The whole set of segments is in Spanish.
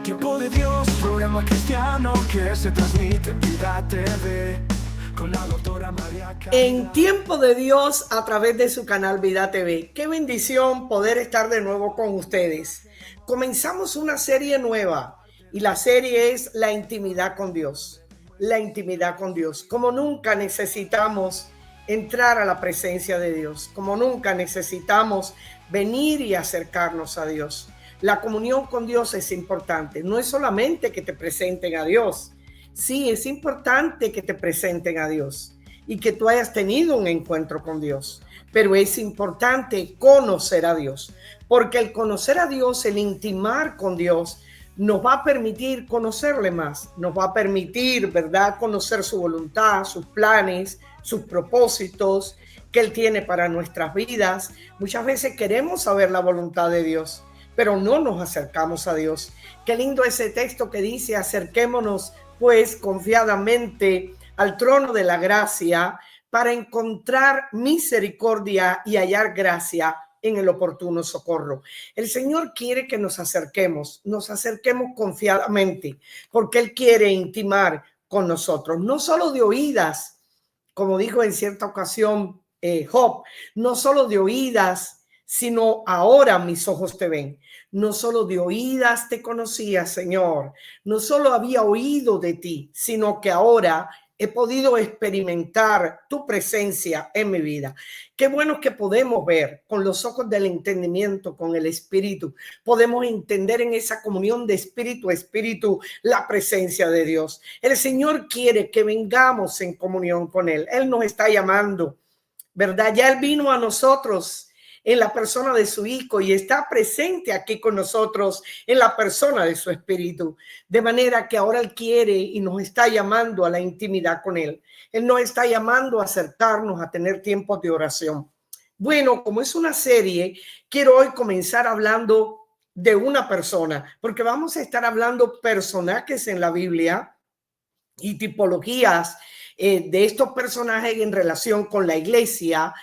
Tiempo de Dios, programa cristiano que se transmite en Vida TV con la doctora María Caridad. En Tiempo de Dios a través de su canal Vida TV. Qué bendición poder estar de nuevo con ustedes. Comenzamos una serie nueva y la serie es La intimidad con Dios. La intimidad con Dios. Como nunca necesitamos entrar a la presencia de Dios. Como nunca necesitamos venir y acercarnos a Dios. La comunión con Dios es importante. No es solamente que te presenten a Dios. Sí, es importante que te presenten a Dios y que tú hayas tenido un encuentro con Dios. Pero es importante conocer a Dios, porque el conocer a Dios, el intimar con Dios, nos va a permitir conocerle más, nos va a permitir, ¿verdad?, conocer su voluntad, sus planes, sus propósitos que Él tiene para nuestras vidas. Muchas veces queremos saber la voluntad de Dios, pero no nos acercamos a Dios. Qué lindo ese texto que dice: acerquémonos pues confiadamente al trono de la gracia para encontrar misericordia y hallar gracia en el oportuno socorro. El Señor quiere que nos acerquemos confiadamente, porque Él quiere intimar con nosotros, no solo de oídas, como dijo en cierta ocasión Job, no solo de oídas, sino ahora mis ojos te ven. No solo de oídas te conocía, Señor, no solo había oído de ti, sino que ahora he podido experimentar tu presencia en mi vida. Qué bueno que podemos ver con los ojos del entendimiento, con el Espíritu. Podemos entender en esa comunión de espíritu a espíritu la presencia de Dios. El Señor quiere que vengamos en comunión con Él. Él nos está llamando, ¿verdad? Ya Él vino a nosotros en la persona de su Hijo y está presente aquí con nosotros en la persona de su Espíritu. De manera que ahora Él quiere y nos está llamando a la intimidad con Él. Él nos está llamando a acercarnos, a tener tiempos de oración. Bueno, como es una serie, quiero hoy comenzar hablando de una persona, porque vamos a estar hablando personajes en la Biblia y tipologías de estos personajes en relación con la iglesia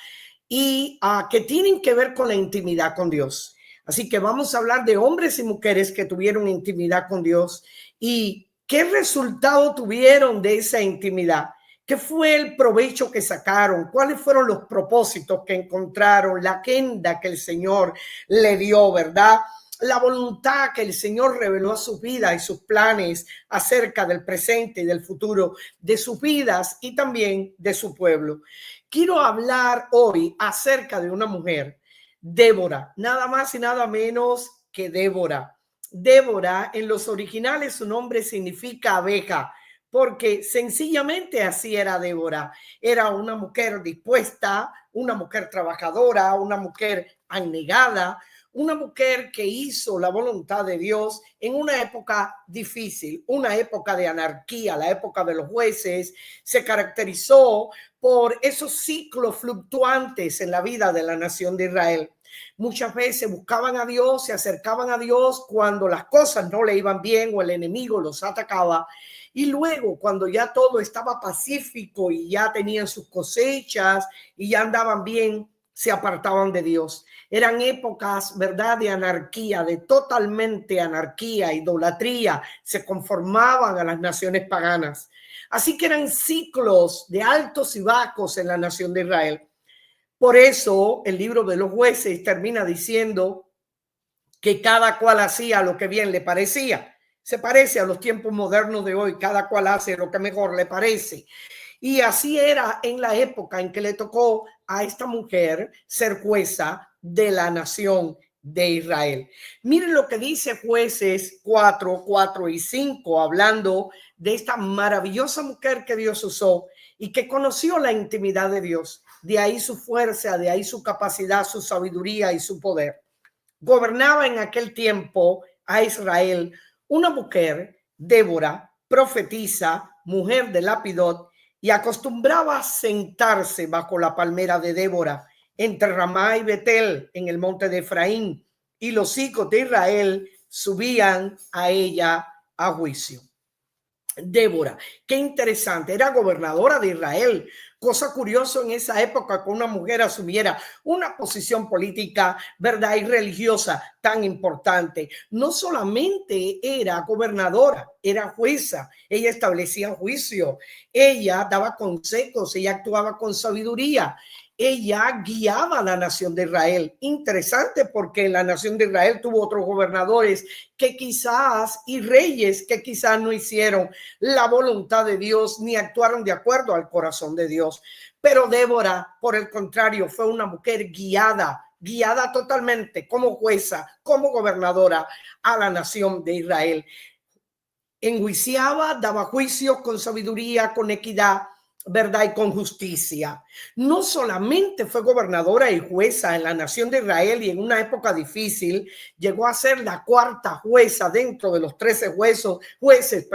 y que tienen que ver con la intimidad con Dios. Así que vamos a hablar de hombres y mujeres que tuvieron intimidad con Dios y qué resultado tuvieron de esa intimidad. ¿Qué fue el provecho que sacaron? ¿Cuáles fueron los propósitos que encontraron? La agenda que el Señor le dio, ¿verdad? La voluntad que el Señor reveló a sus vidas y sus planes acerca del presente y del futuro de sus vidas y también de su pueblo. Quiero hablar hoy acerca de una mujer, Débora, nada más y nada menos que Débora. Débora, en los originales su nombre significa abeja, porque sencillamente así era Débora. Era una mujer dispuesta, una mujer trabajadora, una mujer abnegada, una mujer que hizo la voluntad de Dios en una época difícil, una época de anarquía, la época de los jueces. Se caracterizó por esos ciclos fluctuantes en la vida de la nación de Israel. Muchas veces buscaban a Dios, se acercaban a Dios cuando las cosas no le iban bien o el enemigo los atacaba. Y luego, cuando ya todo estaba pacífico y ya tenían sus cosechas y ya andaban bien, se apartaban de Dios. Eran épocas, ¿verdad?, de anarquía, de totalmente anarquía, idolatría. Se conformaban a las naciones paganas. Así que eran ciclos de altos y bajos en la nación de Israel. Por eso el libro de los jueces termina diciendo que cada cual hacía lo que bien le parecía. Se parece a los tiempos modernos de hoy, cada cual hace lo que mejor le parece. Y así era en la época en que le tocó a esta mujer ser jueza de la nación de Israel. Miren lo que dice Jueces 4, 4 y 5, hablando de esta maravillosa mujer que Dios usó y que conoció la intimidad de Dios. De ahí su fuerza, de ahí su capacidad, su sabiduría y su poder. Gobernaba en aquel tiempo a Israel una mujer, Débora, profetisa, mujer de Lapidot, y acostumbraba a sentarse bajo la palmera de Débora entre Ramá y Betel en el monte de Efraín, y los hijos de Israel subían a ella a juicio. Débora, qué interesante, era gobernadora de Israel. Cosa curiosa en esa época que una mujer asumiera una posición política, ¿verdad? Y religiosa tan importante. No solamente era gobernadora, era jueza. Ella establecía juicio, ella daba consejos, ella actuaba con sabiduría. Ella guiaba a la nación de Israel. Interesante porque la nación de Israel tuvo otros gobernadores que quizás y reyes que quizás no hicieron la voluntad de Dios ni actuaron de acuerdo al corazón de Dios. Pero Débora, por el contrario, fue una mujer guiada totalmente como jueza, como gobernadora a la nación de Israel. Enjuiciaba, daba juicios con sabiduría, con equidad, verdad y con justicia. No solamente fue gobernadora y jueza en la nación de Israel y en una época difícil, llegó a ser la cuarta jueza dentro de los 13 jueces,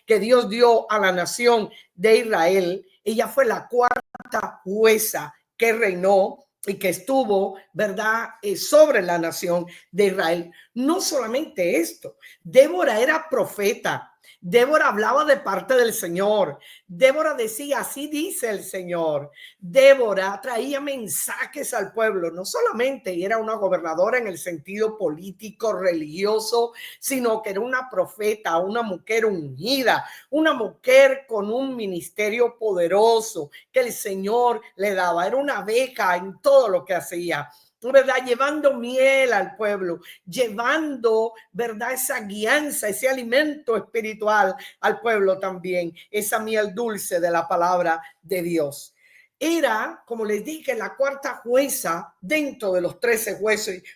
que Dios dio a la nación de Israel. Ella fue la cuarta jueza que reinó y que estuvo, ¿verdad?, sobre la nación de Israel. No solamente esto, Débora era profeta. Débora hablaba de parte del Señor. Débora decía, así dice el Señor. Débora traía mensajes al pueblo. No solamente era una gobernadora en el sentido político, religioso, sino que era una profeta, una mujer ungida, una mujer con un ministerio poderoso que el Señor le daba. Era una abeja en todo lo que hacía, ¿verdad? Llevando miel al pueblo, llevando, ¿verdad?, esa guianza, ese alimento espiritual al pueblo también, esa miel dulce de la palabra de Dios. Era, como les dije, la cuarta jueza dentro de los 13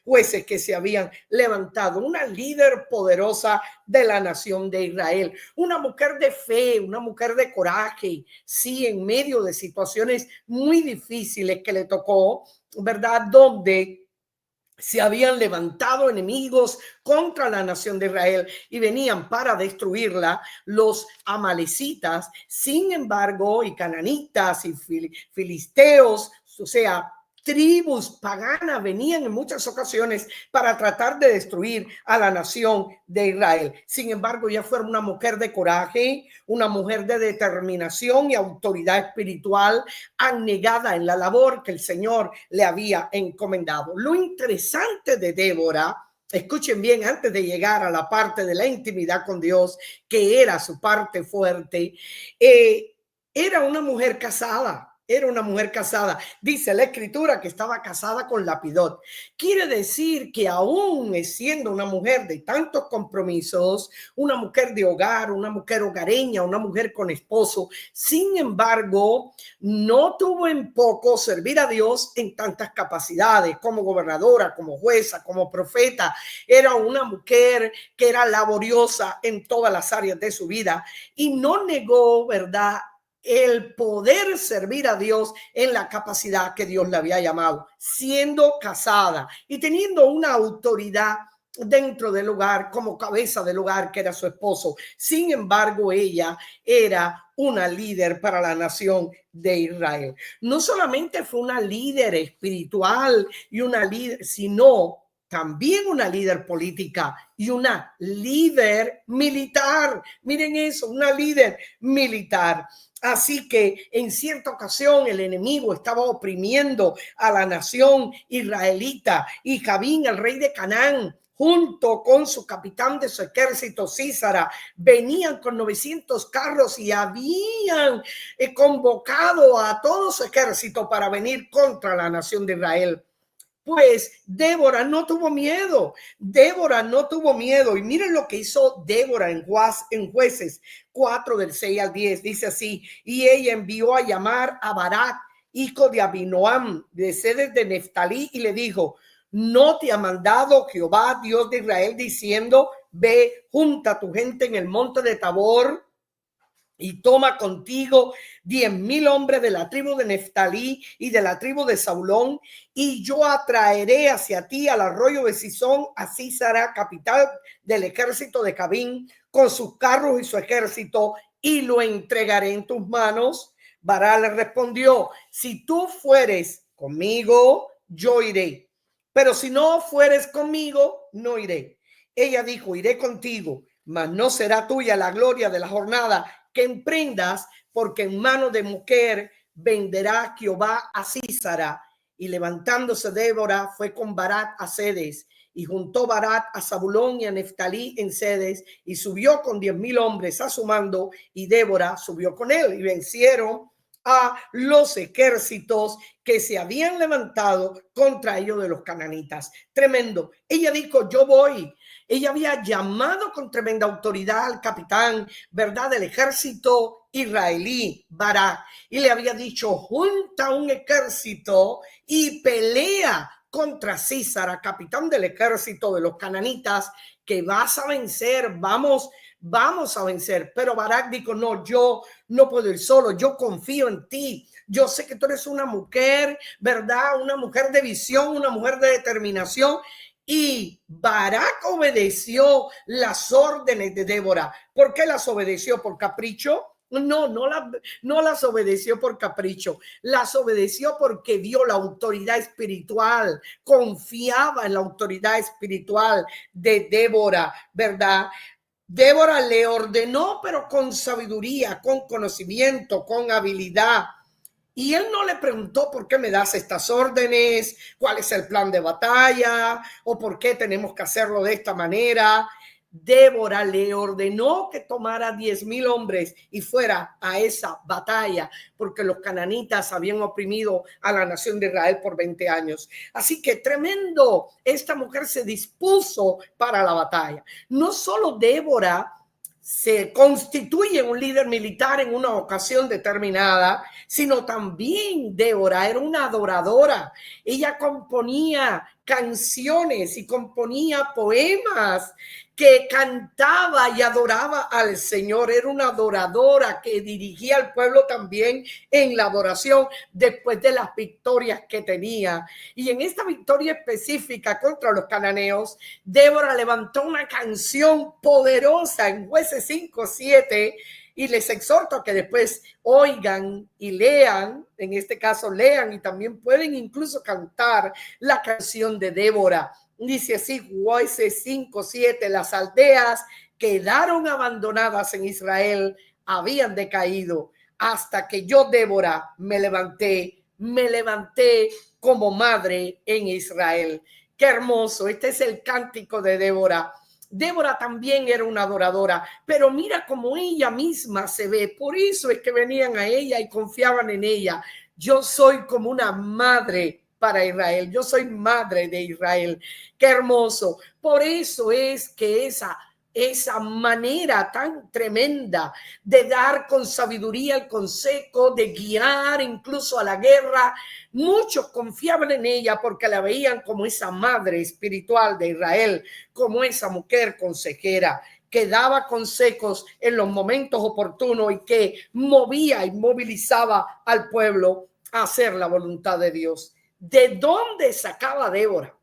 jueces que se habían levantado, una líder poderosa de la nación de Israel, una mujer de fe, una mujer de coraje, sí, en medio de situaciones muy difíciles que le tocó, ¿verdad?, donde se habían levantado enemigos contra la nación de Israel y venían para destruirla, los amalecitas, sin embargo, y cananitas y filisteos, o sea, tribus paganas venían en muchas ocasiones para tratar de destruir a la nación de Israel. Sin embargo, ella fue una mujer de coraje, una mujer de determinación y autoridad espiritual, anegada en la labor que el Señor le había encomendado. Lo interesante de Débora, escuchen bien antes de llegar a la parte de la intimidad con Dios, que era su parte fuerte, era una mujer casada. Era una mujer casada. Dice la escritura que estaba casada con Lapidot. Quiere decir que aún siendo una mujer de tantos compromisos, una mujer de hogar, una mujer hogareña, una mujer con esposo, sin embargo, no tuvo en poco servir a Dios en tantas capacidades, como gobernadora, como jueza, como profeta. Era una mujer que era laboriosa en todas las áreas de su vida y no negó, ¿verdad?, el poder servir a Dios en la capacidad que Dios le había llamado, siendo casada y teniendo una autoridad dentro del hogar como cabeza del hogar que era su esposo. Sin embargo, ella era una líder para la nación de Israel. No solamente fue una líder espiritual y una líder, sino también una líder política y una líder militar. Miren eso, una líder militar. Así que en cierta ocasión el enemigo estaba oprimiendo a la nación israelita y Jabín, el rey de Canaán, junto con su capitán de su ejército, Sísara, venían con 900 carros y habían convocado a todo su ejército para venir contra la nación de Israel. Pues Débora no tuvo miedo. Débora no tuvo miedo. Y miren lo que hizo Débora en Jueces 4 del 6 al 10. Dice así: y ella envió a llamar a Barak, hijo de Abinoam, de Sedes de Neftalí, y le dijo: ¿no te ha mandado Jehová, Dios de Israel, diciendo, ve, junta tu gente en el monte de Tabor y toma contigo 10,000 hombres de la tribu de Neftalí y de la tribu de Saulón, y yo atraeré hacia ti al arroyo de Sisón a Sísara, capital del ejército de Jabín, con sus carros y su ejército, y lo entregaré en tus manos? Barak le respondió: si tú fueres conmigo, yo iré, pero si no fueres conmigo, no iré. Ella dijo: iré contigo, mas no será tuya la gloria de la jornada que emprendas, porque en mano de mujer venderá Jehová a Sísara. Y levantándose Débora fue con Barak a Cedes, y juntó Barak a Zabulón y a Neftalí en Cedes, y subió con 10,000 hombres a su mando, y Débora subió con él, y vencieron a los ejércitos que se habían levantado contra ellos de los cananitas. Tremendo. Ella dijo, yo voy. Ella había llamado con tremenda autoridad al capitán, ¿verdad?, del ejército israelí, Barak, y le había dicho, junta un ejército y pelea contra Sísara, capitán del ejército de los cananitas, que vas a vencer, vamos a vencer. Pero Barak dijo, no, yo no puedo ir solo, yo confío en ti. Yo sé que tú eres una mujer, ¿verdad? Una mujer de visión, una mujer de determinación. Y Barak obedeció las órdenes de Débora. ¿Por qué las obedeció? ¿Por capricho? No las obedeció por capricho, las obedeció porque vio la autoridad espiritual, confiaba en la autoridad espiritual de Débora, ¿verdad? Débora le ordenó, pero con sabiduría, con conocimiento, con habilidad. Y él no le preguntó por qué me das estas órdenes, cuál es el plan de batalla o por qué tenemos que hacerlo de esta manera. Débora le ordenó que tomara 10,000 hombres y fuera a esa batalla, porque los cananitas habían oprimido a la nación de Israel por 20 años. Así que tremendo, esta mujer se dispuso para la batalla. No solo Débora se constituye un líder militar en una ocasión determinada, sino también Débora era una adoradora. Ella componía canciones y componía poemas que cantaba y adoraba al Señor. Era una adoradora que dirigía al pueblo también en la adoración después de las victorias que tenía. Y en esta victoria específica contra los cananeos, Débora levantó una canción poderosa en Jueces 5:7. Y les exhorto a que después oigan y lean, en este caso lean y también pueden incluso cantar la canción de Débora. Dice así, Jueces 5:7, las aldeas quedaron abandonadas en Israel, habían decaído, hasta que yo, Débora, me levanté como madre en Israel. Qué hermoso, este es el cántico de Débora. Débora también era una adoradora, pero mira cómo ella misma se ve. Por eso es que venían a ella y confiaban en ella. Yo soy como una madre para Israel. Yo soy madre de Israel. Qué hermoso. Por eso es que esa manera tan tremenda de dar con sabiduría el consejo, de guiar incluso a la guerra, muchos confiaban en ella porque la veían como esa madre espiritual de Israel, como esa mujer consejera que daba consejos en los momentos oportunos y que movía y movilizaba al pueblo a hacer la voluntad de Dios. ¿De dónde sacaba Débora?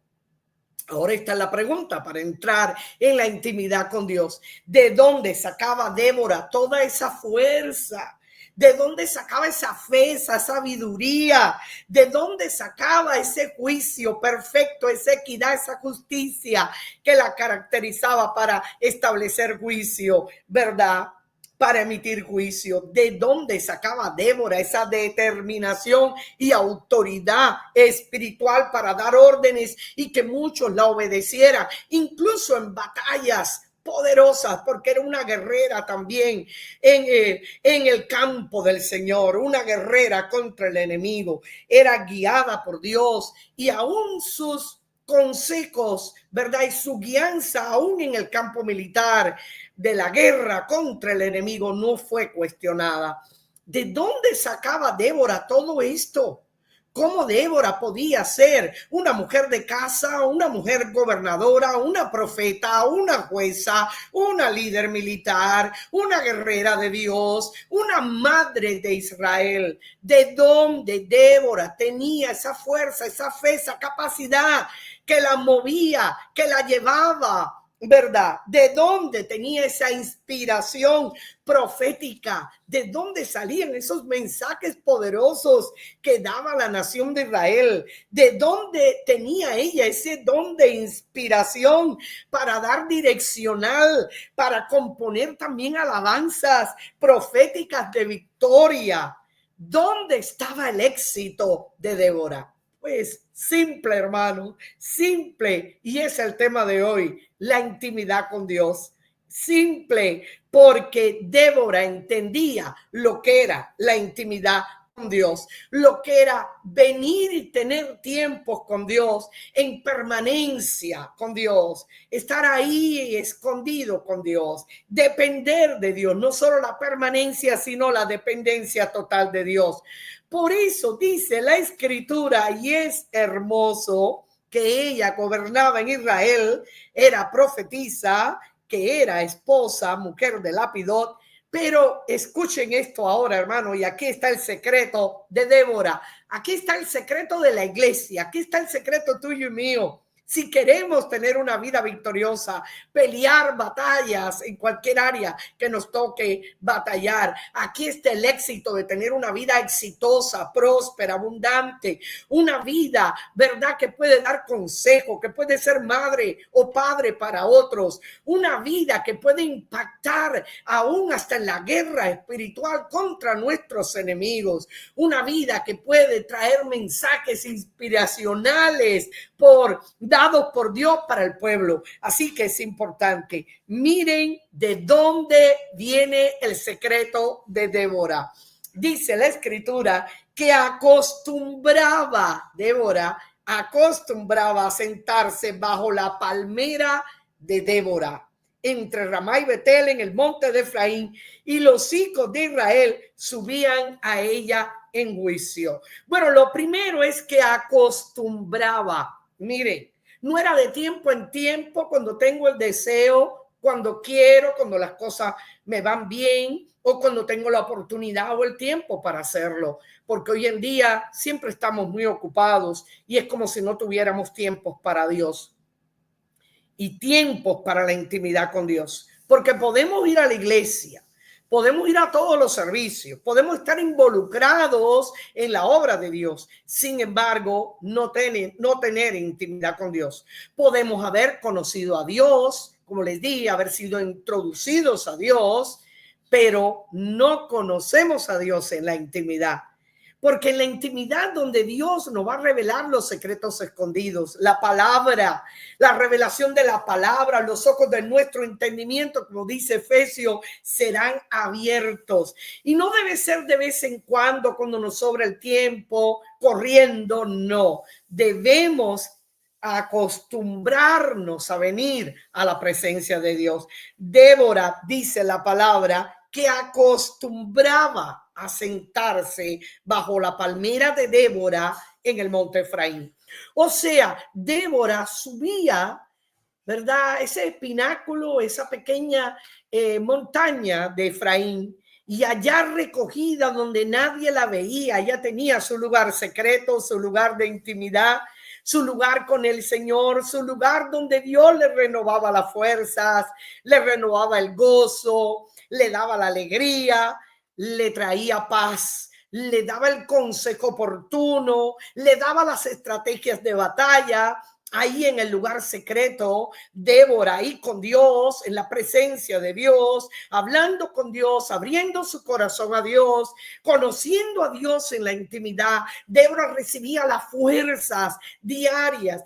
Ahora está la pregunta para entrar en la intimidad con Dios. ¿De dónde sacaba Débora toda esa fuerza? ¿De dónde sacaba esa fe, esa sabiduría? ¿De dónde sacaba ese juicio perfecto, esa equidad, esa justicia que la caracterizaba para establecer juicio, verdad? Para emitir juicio. ¿De dónde sacaba Débora esa determinación y autoridad espiritual para dar órdenes y que muchos la obedecieran, incluso en batallas poderosas, porque era una guerrera también en el campo del Señor, una guerrera contra el enemigo, era guiada por Dios y aún sus consejos, ¿verdad? Y su guianza aún en el campo militar de la guerra contra el enemigo no fue cuestionada. ¿De dónde sacaba Débora todo esto? ¿Cómo Débora podía ser una mujer de casa, una mujer gobernadora, una profeta, una jueza, una líder militar, una guerrera de Dios, una madre de Israel? ¿De dónde Débora tenía esa fuerza, esa fe, esa capacidad que la movía, que la llevaba ¿verdad? ¿De dónde tenía esa inspiración profética? ¿De dónde salían esos mensajes poderosos que daba la nación de Israel? ¿De dónde tenía ella ese don de inspiración para dar direccional, para componer también alabanzas proféticas de victoria? ¿Dónde estaba el éxito de Débora? Pues simple, hermano, simple. Y es el tema de hoy, la intimidad con Dios. Simple, porque Débora entendía lo que era la intimidad con Dios, lo que era venir y tener tiempos con Dios, en permanencia con Dios, estar ahí escondido con Dios, depender de Dios, no solo la permanencia, sino la dependencia total de Dios. Por eso dice la escritura, y es hermoso, que ella gobernaba en Israel, era profetisa, que era esposa, mujer de Lapidot. Pero escuchen esto ahora, hermano, y aquí está el secreto de Débora, aquí está el secreto de la iglesia, aquí está el secreto tuyo y mío. Si queremos tener una vida victoriosa, pelear batallas en cualquier área que nos toque batallar, aquí está el éxito de tener una vida exitosa, próspera, abundante, una vida, ¿verdad?, que puede dar consejo, que puede ser madre o padre para otros, una vida que puede impactar aún hasta en la guerra espiritual contra nuestros enemigos, una vida que puede traer mensajes inspiracionales dados por Dios para el pueblo. Así que es importante. Miren de dónde viene el secreto de Débora. Dice la escritura que Débora acostumbraba a sentarse bajo la palmera de Débora, entre Ramá y Betel, en el monte de Efraín, y los hijos de Israel subían a ella en juicio. Bueno, lo primero es que acostumbraba. Mire, no era de tiempo en tiempo, cuando tengo el deseo, cuando quiero, cuando las cosas me van bien o cuando tengo la oportunidad o el tiempo para hacerlo, porque hoy en día siempre estamos muy ocupados y es como si no tuviéramos tiempos para Dios y tiempos para la intimidad con Dios, porque podemos ir a la iglesia, podemos ir a todos los servicios, podemos estar involucrados en la obra de Dios. Sin embargo, no tener intimidad con Dios. Podemos haber conocido a Dios, como les dije, haber sido introducidos a Dios, pero no conocemos a Dios en la intimidad. Porque en la intimidad donde Dios nos va a revelar los secretos escondidos, la palabra, la revelación de la palabra, los ojos de nuestro entendimiento, como dice Efesios, serán abiertos. Y no debe ser de vez en cuando nos sobra el tiempo, corriendo, no. Debemos acostumbrarnos a venir a la presencia de Dios. Débora, dice la palabra, que acostumbraba a sentarse bajo la palmera de Débora en el monte Efraín. O sea, Débora subía, ¿verdad?, ese pináculo, esa pequeña montaña de Efraín, y allá recogida donde nadie la veía, ella tenía su lugar secreto, su lugar de intimidad, su lugar con el Señor, su lugar donde Dios le renovaba las fuerzas, le renovaba el gozo, le daba la alegría, le traía paz, le daba el consejo oportuno, le daba las estrategias de batalla. Ahí en el lugar secreto, Débora ahí con Dios, en la presencia de Dios, hablando con Dios, abriendo su corazón a Dios, conociendo a Dios en la intimidad. Débora recibía las fuerzas diarias.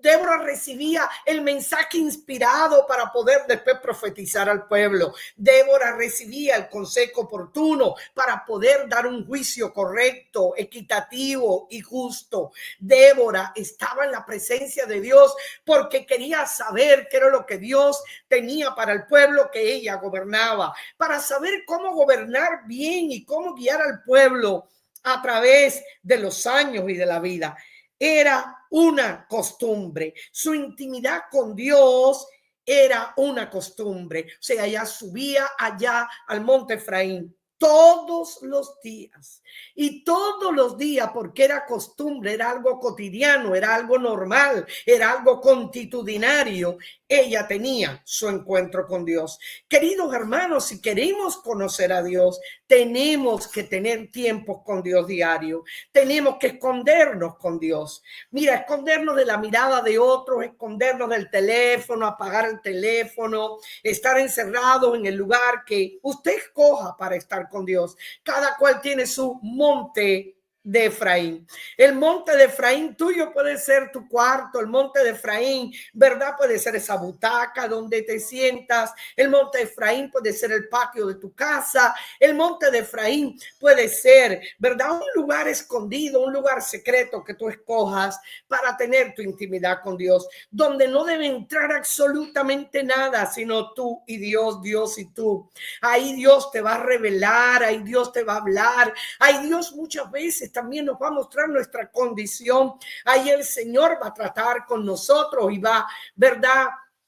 Débora recibía el mensaje inspirado para poder después profetizar al pueblo. Débora recibía el consejo oportuno para poder dar un juicio correcto, equitativo y justo. Débora estaba en la presencia de Dios porque quería saber qué era lo que Dios tenía para el pueblo que ella gobernaba, para saber cómo gobernar bien y cómo guiar al pueblo a través de los años y de la vida. Era una costumbre. Su intimidad con Dios era una costumbre. O sea, ella subía allá al monte Efraín todos los días. Y todos los días, porque era costumbre, era algo cotidiano, era algo normal, era algo constitucionario, ella tenía su encuentro con Dios. Queridos hermanos, si queremos conocer a Dios, tenemos que tener tiempos con Dios diario. Tenemos que escondernos con Dios. Mira, escondernos de la mirada de otros, escondernos del teléfono, apagar el teléfono, estar encerrados en el lugar que usted escoja para estar con Dios. Cada cual tiene su monte de Efraín. El monte de Efraín tuyo puede ser tu cuarto, el monte de Efraín, ¿verdad? Puede ser esa butaca donde te sientas, el monte de Efraín puede ser el patio de tu casa, el monte de Efraín puede ser, ¿verdad? Un lugar escondido, un lugar secreto que tú escojas para tener tu intimidad con Dios, donde no debe entrar absolutamente nada, sino tú y Dios, Dios y tú. Ahí Dios te va a revelar, ahí Dios te va a hablar, ahí Dios muchas veces también nos va a mostrar nuestra condición. Ahí el Señor va a tratar con nosotros y va, ¿verdad?,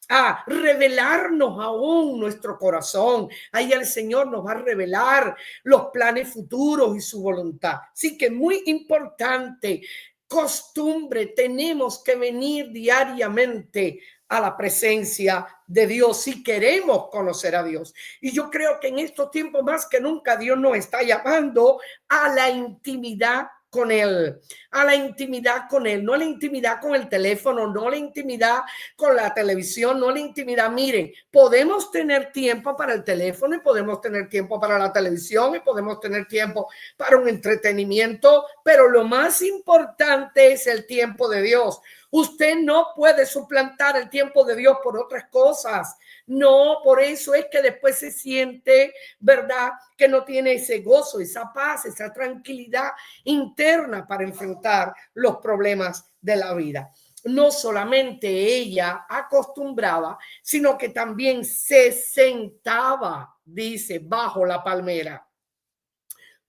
a revelarnos aún nuestro corazón. Ahí el Señor nos va a revelar los planes futuros y su voluntad. Así que muy importante, costumbre, tenemos que venir diariamente a la presencia de Dios si queremos conocer a Dios. Y yo creo que en estos tiempos más que nunca Dios nos está llamando a la intimidad con Él, a la intimidad con Él, no la intimidad con el teléfono, no la intimidad con la televisión, no la intimidad. Miren, podemos tener tiempo para el teléfono y podemos tener tiempo para la televisión y podemos tener tiempo para un entretenimiento, pero lo más importante es el tiempo de Dios. Usted no puede suplantar el tiempo de Dios por otras cosas. No, por eso es que después se siente, ¿verdad?, que no tiene ese gozo, esa paz, esa tranquilidad interna para enfrentar los problemas de la vida. No solamente ella acostumbraba, sino que también se sentaba, dice, bajo la palmera.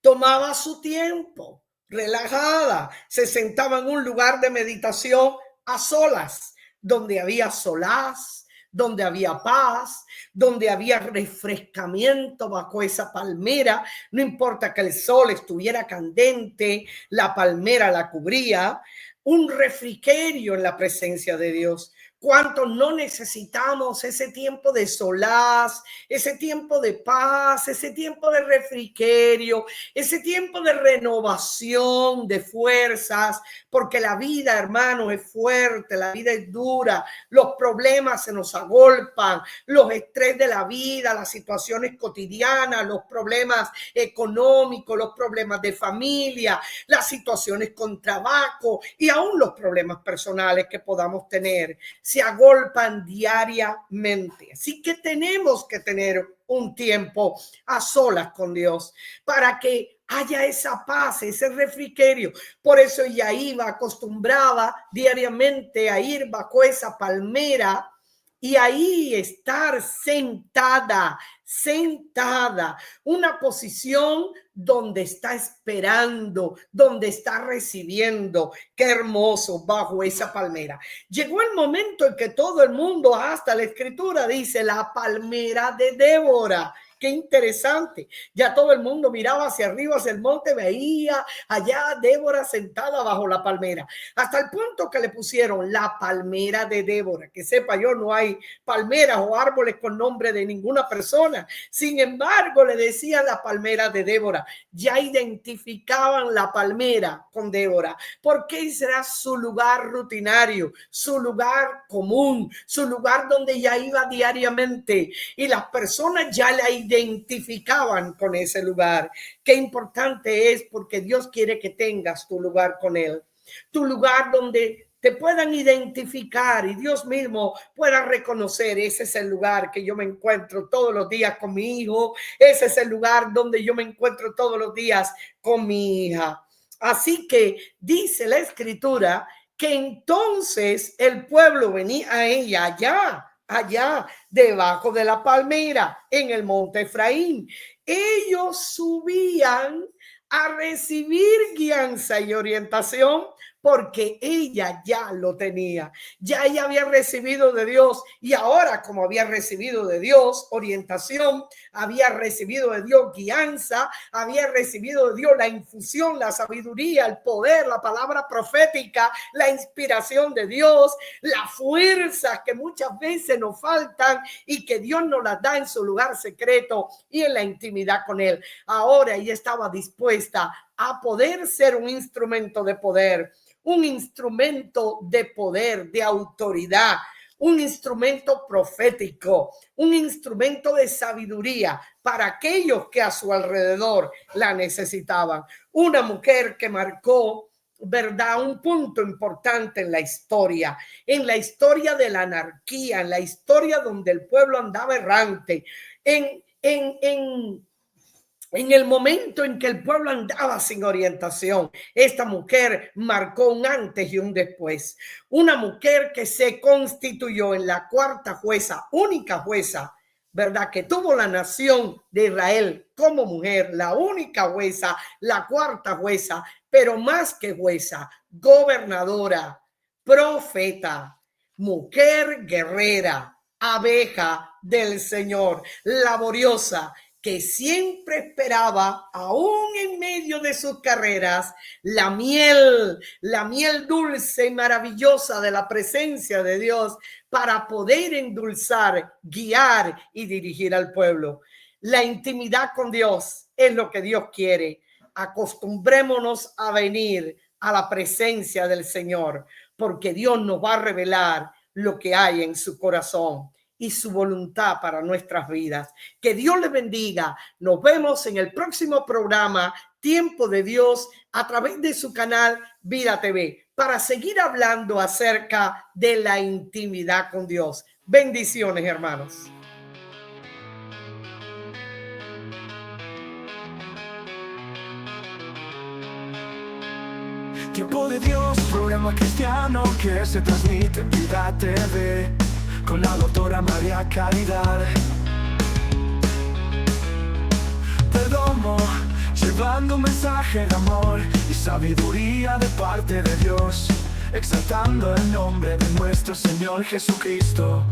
Tomaba su tiempo, relajada, se sentaba en un lugar de meditación a solas, donde había solaz, donde había paz, donde había refrescamiento bajo esa palmera. No importa que el sol estuviera candente, la palmera la cubría. Un refrigerio en la presencia de Dios. ¿Cuántos no necesitamos ese tiempo de solaz, ese tiempo de paz, ese tiempo de refrigerio, ese tiempo de renovación de fuerzas? Porque la vida, hermanos, es fuerte, la vida es dura, los problemas se nos agolpan, los estrés de la vida, las situaciones cotidianas, los problemas económicos, los problemas de familia, las situaciones con trabajo y aún los problemas personales que podamos tener, se agolpan diariamente. Así que tenemos que tener un tiempo a solas con Dios para que haya esa paz, ese refrigerio. Por eso ella iba, acostumbraba diariamente a ir bajo esa palmera y ahí estar sentada, una posición donde está esperando, donde está recibiendo. Qué hermoso, bajo esa palmera. Llegó el momento en que todo el mundo, hasta la escritura dice, la palmera de Débora. Qué interesante. Ya todo el mundo miraba hacia arriba, hacia el monte, veía allá Débora sentada bajo la palmera. Hasta el punto que le pusieron la palmera de Débora. Que sepa yo, no hay palmeras o árboles con nombre de ninguna persona. Sin embargo, le decían la palmera de Débora. Ya identificaban la palmera con Débora. Porque será su lugar rutinario, su lugar común, su lugar donde ya iba diariamente. Y las personas ya la identificaban con ese lugar. Qué importante es, porque Dios quiere que tengas tu lugar con Él, tu lugar donde te puedan identificar y Dios mismo pueda reconocer, ese es el lugar que yo me encuentro todos los días con mi hijo, ese es el lugar donde yo me encuentro todos los días con mi hija. Así que dice la escritura que entonces el pueblo venía a ella allá debajo de la palmera en el monte Efraín. Ellos subían a recibir guianza y orientación porque ella ya lo tenía. Ya ella había recibido de Dios, y ahora, como había recibido de Dios orientación, había recibido de Dios guianza, había recibido de Dios la infusión, la sabiduría, el poder, la palabra profética, la inspiración de Dios, las fuerzas que muchas veces nos faltan y que Dios nos las da en su lugar secreto y en la intimidad con Él. Ahora ella estaba dispuesta a poder ser un instrumento de poder, un instrumento de poder, de autoridad, un instrumento profético, un instrumento de sabiduría para aquellos que a su alrededor la necesitaban. Una mujer que marcó, ¿verdad?, un punto importante en la historia de la anarquía, en la historia donde el pueblo andaba errante, en el momento en que el pueblo andaba sin orientación. Esta mujer marcó un antes y un después. Una mujer que se constituyó en la cuarta jueza, única jueza, ¿verdad?, que tuvo la nación de Israel como mujer, la única jueza, la cuarta jueza, pero más que jueza, gobernadora, profeta, mujer guerrera, abeja del Señor, laboriosa, que siempre esperaba, aún en medio de sus carreras, la miel dulce y maravillosa de la presencia de Dios para poder endulzar, guiar y dirigir al pueblo. La intimidad con Dios es lo que Dios quiere. Acostumbrémonos a venir a la presencia del Señor, porque Dios nos va a revelar lo que hay en su corazón y su voluntad para nuestras vidas. Que Dios les bendiga. Nos vemos en el próximo programa Tiempo de Dios a través de su canal Vida TV para seguir hablando acerca de la intimidad con Dios. Bendiciones, hermanos. Tiempo de Dios, programa cristiano que se transmite en Vida TV con la doctora María Caridad Perdomo, llevando un mensaje de amor y sabiduría de parte de Dios, exaltando el nombre de nuestro Señor Jesucristo.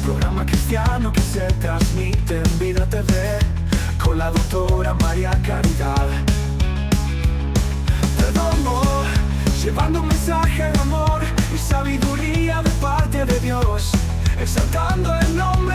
Programa cristiano que se transmite en Vida TV con la doctora María Caridad Perdomo, llevando un mensaje de amor y sabiduría de parte de Dios, exaltando el nombre